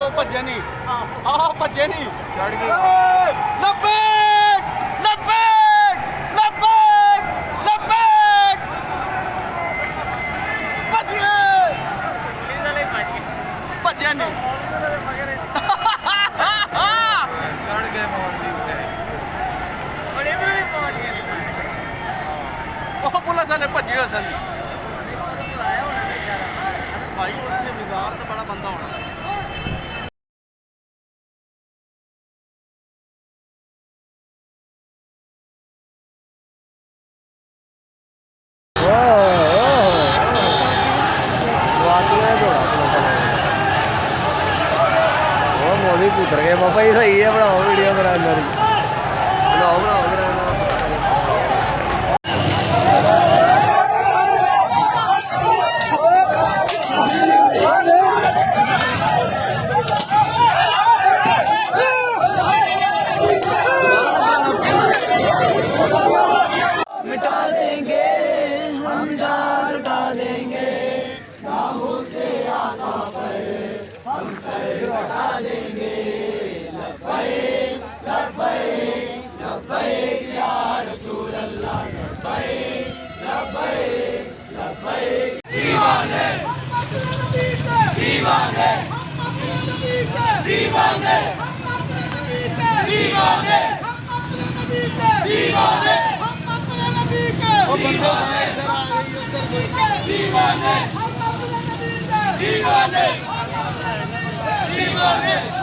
ਭੱਜੇ ਨਹੀਂ ਆਹ ਭੱਜੇ ਨਹੀਂ ਚੜ ਗਏ 90 90 90 90 ਭੱਜੇ ਭੱਜੇ ਨਹੀਂ ਚੜ ਗਏ ਮੋਹਨ ਦੀ ਉੱਤੇ ਔਰ ਇਧਰ ਵੀ ਪਹੁੰਚ ਗਏ ਉਹ ਪੁਲਿਸ ਵਾਲੇ ਭੱਜੇ ਹੋਏ ਸਨ ਭਾਈ ਉੱਥੇ ਬਾਜ਼ਾਰ ਤੇ ਬੜਾ ਬੰਦਾ ਹੋਣਾ मोदी पुत्र गए पापा ही सही है बनाओ वीडियो मेरा अंदर बनाओ बनाओ मेरा मिटा देंगे हम जान लुटा देंगे राहों से आका पर हम सर उठा देंगे लब्बैक लब्बैक लब्बैक या रसूल अल्लाह लब्बैक लब्बैक लब्बैक दीवाने दीवाने दीवाने दीवाने दीवाने दीवाने दीवाने दीवाने